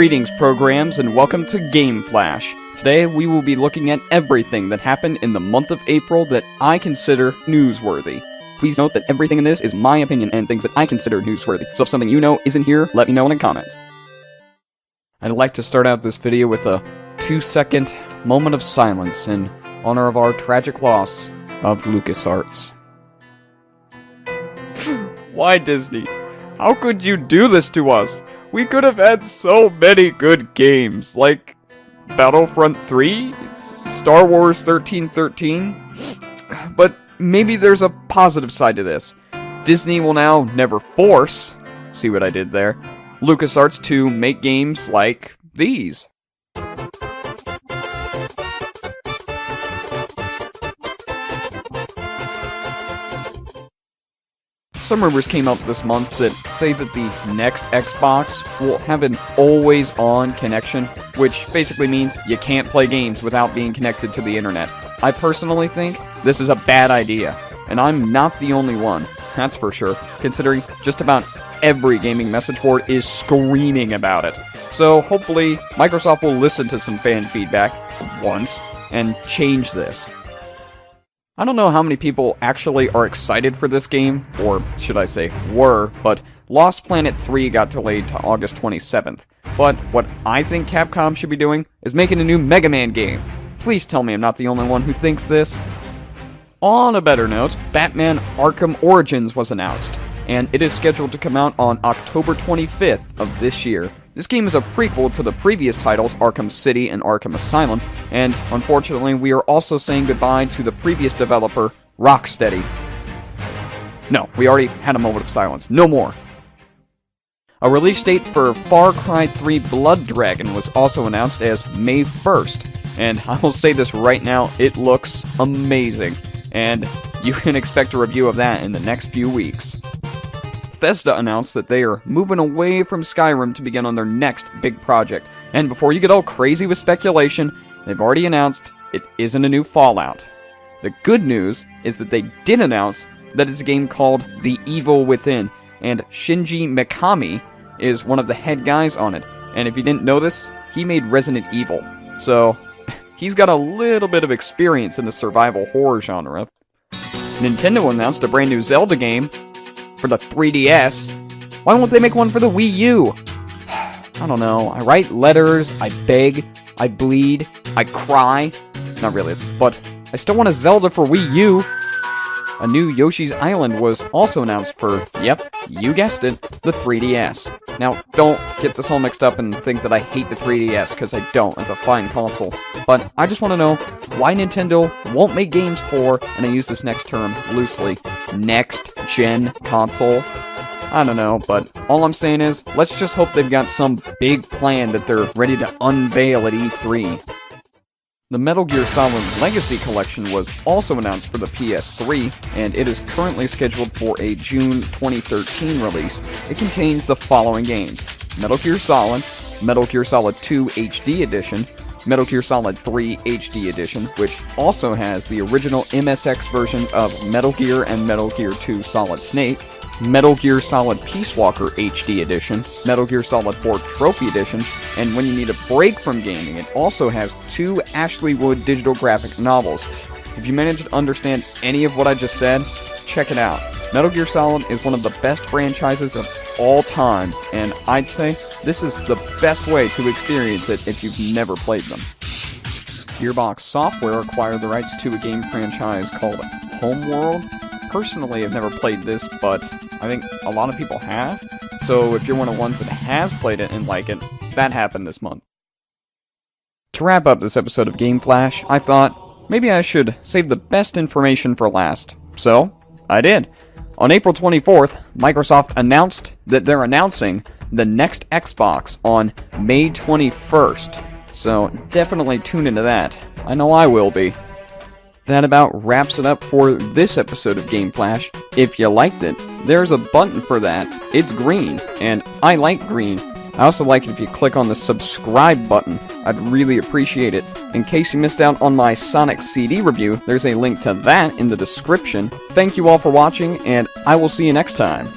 Greetings, programs, and welcome to Game Flash. Today we will be looking at everything that happened in the month of April that I consider newsworthy. Please note that everything in this is my opinion and things that I consider newsworthy, so if something you know isn't here, let me know in the comments. I'd like to start out this video with a 2-second moment of silence in honor of our tragic loss of LucasArts. Why, Disney? How could you do this to us? We could have had so many good games, like Battlefront 3, Star Wars 1313, but maybe there's a positive side to this. Disney will now never force, see what I did there, LucasArts to make games like these. Some rumors came up this month that say that the next Xbox will have an always-on connection, which basically means you can't play games without being connected to the internet. I personally think this is a bad idea, and I'm not the only one, that's for sure, considering just about every gaming message board is screaming about it. So hopefully Microsoft will listen to some fan feedback once and change this. I don't know how many people actually are excited for this game, or should I say were, but Lost Planet 3 got delayed to August 27th. But what I think Capcom should be doing is making a new Mega Man game. Please tell me I'm not the only one who thinks this. On a better note, Batman Arkham Origins was announced, and it is scheduled to come out on October 25th of this year. This game is a prequel to the previous titles, Arkham City and Arkham Asylum, and unfortunately we are also saying goodbye to the previous developer, Rocksteady. No, we already had a moment of silence. No more. A release date for Far Cry 3 Blood Dragon was also announced as May 1st, and I will say this right now, it looks amazing, and you can expect a review of that in the next few weeks. Bethesda announced that they are moving away from Skyrim to begin on their next big project. And before you get all crazy with speculation, they've already announced it isn't a new Fallout. The good news is that they did announce that it's a game called The Evil Within, and Shinji Mikami is one of the head guys on it. And if you didn't know this, he made Resident Evil. So, he's got a little bit of experience in the survival horror genre. Nintendo announced a brand new Zelda game for the 3DS. Why won't they make one for the Wii U? I don't know. I write letters, I beg, I bleed, I cry. Not really, but I still want a Zelda for Wii U. A new Yoshi's Island was also announced for, yep, you guessed it, the 3DS. Now, don't get this all mixed up and think that I hate the 3DS, because I don't. It's a fine console. But I just want to know why Nintendo won't make games for, and I use this next term loosely, next-gen console. I don't know, but all I'm saying is, let's just hope they've got some big plan that they're ready to unveil at E3. The Metal Gear Solid Legacy Collection was also announced for the PS3, and it is currently scheduled for a June 2013 release. It contains the following games: Metal Gear Solid 2 HD Edition, Metal Gear Solid 3 HD Edition, which also has the original MSX version of Metal Gear and Metal Gear 2 Solid Snake, Metal Gear Solid Peace Walker HD Edition, Metal Gear Solid 4 Trophy Edition, and when you need a break from gaming, it also has 2 Ashley Wood digital graphic novels. If you managed to understand any of what I just said, check it out. Metal Gear Solid is one of the best franchises of all time, and I'd say this is the best way to experience it if you've never played them. Gearbox Software acquired the rights to a game franchise called Homeworld. Personally, I've never played this, but I think a lot of people have, so if you're one of the ones that has played it and like it, that happened this month. To wrap up this episode of Game Flash, I thought maybe I should save the best information for last. So, I did. On April 24th, Microsoft announced that they're announcing the next Xbox on May 21st, so definitely tune into that. I know I will be. That about wraps it up for this episode of Game Flash. If you liked it, there's a button for that. It's green, and I like green. I also like it if you click on the subscribe button. I'd really appreciate it. In case you missed out on my Sonic CD review, there's a link to that in the description. Thank you all for watching, and I will see you next time.